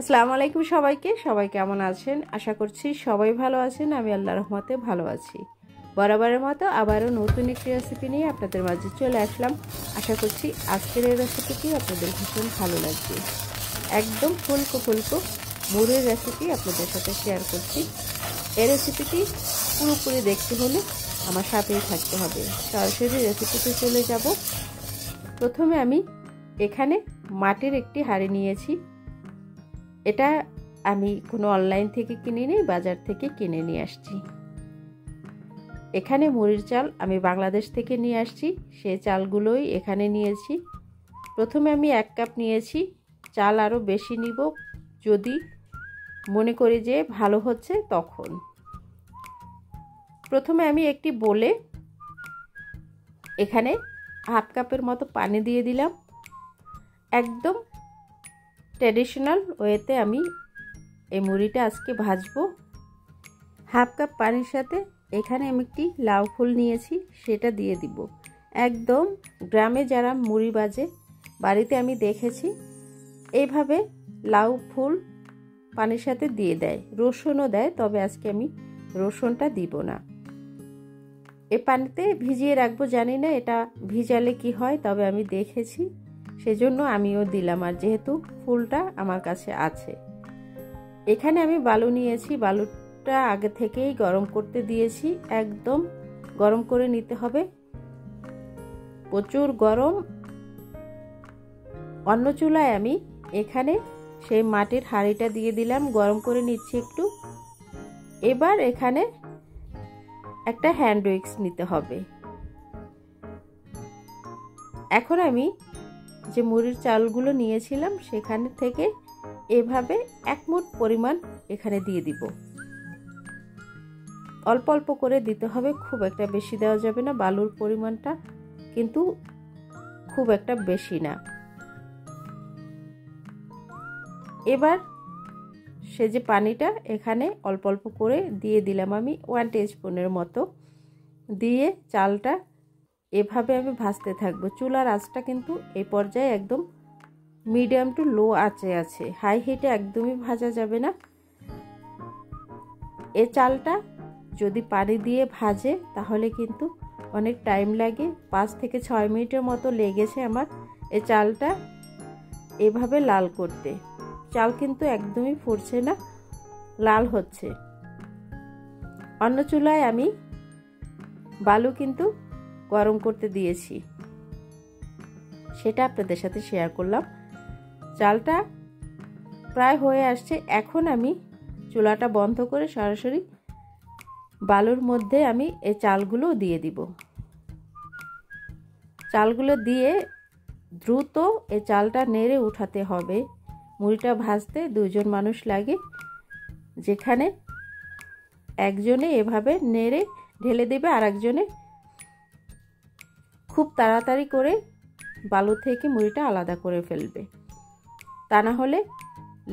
আসসালামু আলাইকুম সবাইকে। সবাই কেমন আছেন? আশা করছি সবাই ভালো আছেন। আমি আল্লাহর রহমতে ভালো আছি। বরাবরের মতো আবারও নতুন একটি রেসিপি নিয়ে আপনাদের মাঝে চলে আসলাম। আশা করছি আজকের এই রেসিপিটি আপনাদের ভীষণ ভালো লাগবে। একদম ফুলকো ফুলকো মুড়ির রেসিপি আপনাদের সাথে শেয়ার করছি। এই রেসিপিটি পুরোপুরি দেখতে হলে আমার সাথেই থাকতে হবে। সরাসরি রেসিপিতে চলে যাব। প্রথমে আমি এখানে মাটির একটি হাঁড়ি নিয়েছি। এটা আমি কোনো অনলাইন থেকে কিনে নিই, বাজার থেকে কিনে নিয়ে আসছি। এখানে মুড়ির চাল আমি বাংলাদেশ থেকে নিয়ে আসছি, সেই চালগুলোই এখানে নিয়েছি। প্রথমে আমি 1 কাপ নিয়েছি। চাল আরও বেশি নিব যদি মনে করি যে ভালো হচ্ছে তখন। প্রথমে আমি একটি বোলে এখানে 1/2 কাপের মতো পানি দিয়ে দিলাম। একদম ট্র্যাডিশনাল ওয়েতে আমি এই মুড়িটা আজকে ভাজবো। 1/2 কাপ পানির সাথে এখানে আমি একটি লাউ ফুল নিয়েছি, সেটা দিয়ে দিব। একদম গ্রামে যারা মুড়ি ভাজে বাড়িতে আমি দেখেছি এইভাবে লাউ ফুল পানির সাথে দিয়ে দেয়, রসুনও দেয়, তবে আজকে আমি রসুনটা দিব না। এই পানিতে ভিজিয়ে রাখবো, জানি না এটা ভিজালে কি হয়, তবে আমি দেখেছি সেজন্য আমিও দিলাম। আর যেহেতু ফুলটা আমার কাছে আছে, এখানে আমি বালু নিয়েছি। বালুটা আগে থেকেই গরম করতে দিয়েছি। একদম গরম করে নিতে হবে, প্রচুর গরম। অন্য চুলায় আমি এখানে সেই মাটির হাঁড়িটা দিয়ে দিলাম, গরম করে নিচ্ছি একটু। এবার এখানে একটা হ্যান্ড উইক্স নিতে হবে। এখন আমি যে মুড়ির চালগুলো নিয়েছিলাম সেখান থেকে এভাবে 1 মুঠ পরিমাণ এখানে দিয়ে দিব। অল্প অল্প করে দিতে হবে, খুব একটা বেশি দেওয়া যাবে না। বালুর পরিমাণটা কিন্তু খুব একটা বেশি না। এবার সে যে পানিটা এখানে অল্প অল্প করে দিয়ে দিলাম আমি 1 টিস্পুনের মতো দিয়ে চালটা এভাবে আমি ভাজতে থাকবো। চুলার আঁচটা কিন্তু এই পর্যায়ে একদম মিডিয়াম টু লো আঁচে আছে, হাই হিটে একদমই ভাজা যাবে না। এই চালটা যদি পানি দিয়ে ভাজে তাহলে কিন্তু অনেক টাইম লাগে, 5 থেকে 6 মিনিটের মতো লেগেছে আমার এই চালটা এভাবে লাল করতে। চাল কিন্তু একদমই ফুটছে না, লাল হচ্ছে। অন্য চুলায় আমি বালু কিন্তু গরম করতে দিয়েছি, সেটা আপনাদের সাথে শেয়ার করলাম। চালটা প্রায় হয়ে আসছে। এখন আমি চুলাটা বন্ধ করে সরাসরি বালুর মধ্যে আমি এই চালগুলো দিয়ে দিব। চালগুলো দিয়ে দ্রুত এই চালটা নেড়ে উঠাতে হবে। মুড়িটা ভাজতে 2 জন মানুষ লাগে, যেখানে একজনে এভাবে নেড়ে ঢেলে দেবে আর একজনে খুব তাড়াতাড়ি করে বালু থেকে মুড়িটা আলাদা করে ফেলবে, তা না হলে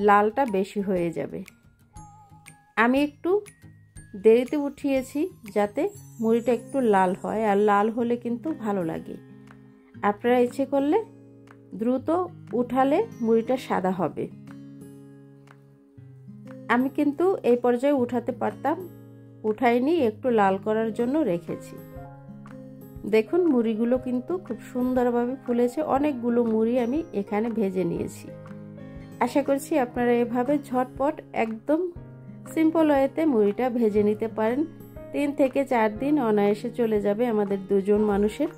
লালটা বেশি হয়ে যাবে। আমি একটু দেরিতে উঠিয়েছি যাতে মুড়িটা একটু লাল হয়, আর লাল হলে কিন্তু ভালো লাগে। আপনারা ইচ্ছে করলে দ্রুত উঠালে মুড়িটা সাদা হবে। আমি কিন্তু এই পর্যায়ে উঠাতে পারতাম, উঠাইনি, একটু লাল করার জন্য রেখেছি। দেখুন মুড়িগুলো কিন্তু খুব সুন্দরভাবে ফুলেছে। অনেকগুলো মুড়ি আমি এখানে ভেজে নিয়েছি। আশা করছি আপনারা এভাবে ঝটপট একদম সিম্পল ওয়েতে মুড়িটা ভেজে নিতে পারেন। 3 থেকে 4 দিন অনায়াসে চলে যাবে আমাদের 2 জন মানুষের।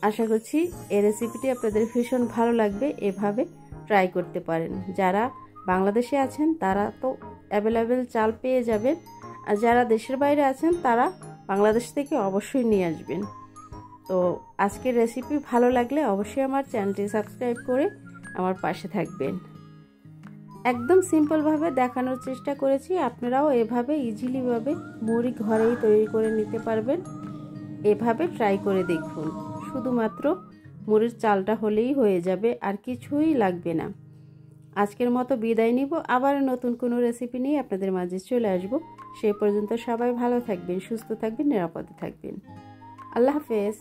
আশা করছি এই রেসিপিটি আপনাদের ভীষণ ভালো লাগবে। এভাবে ট্রাই করতে পারেন। যারা বাংলাদেশে আছেন তারা তো অ্যাভেলেবেল চাল পেয়ে যাবেন, আর যারা দেশের বাইরে আছেন তারা বাংলাদেশ থেকে অবশ্যই নিয়ে আসবেন। তো আজকের রেসিপি ভালো লাগলে অবশ্যই আমার চ্যানেলটি সাবস্ক্রাইব করে আমার পাশে থাকবেন। একদম সিম্পলভাবে দেখানোর চেষ্টা করেছি, আপনারাও এভাবে ইজিলিভাবে মুড়ি ঘরেই তৈরি করে নিতে পারবেন। এভাবে ট্রাই করে দেখুন। শুধুমাত্র মুড়ির চালটা হলেই হয়ে যাবে, আর কিছুই লাগবে না। আজকের মতো বিদায় নিব। আবার নতুন কোনো রেসিপি নিয়ে আপনাদের মাঝে চলে আসব। সে পর্যন্ত সবাই ভালো থাকবেন, সুস্থ থাকবেন, নিরাপদে থাকবেন। আল্লাহ হাফেজ।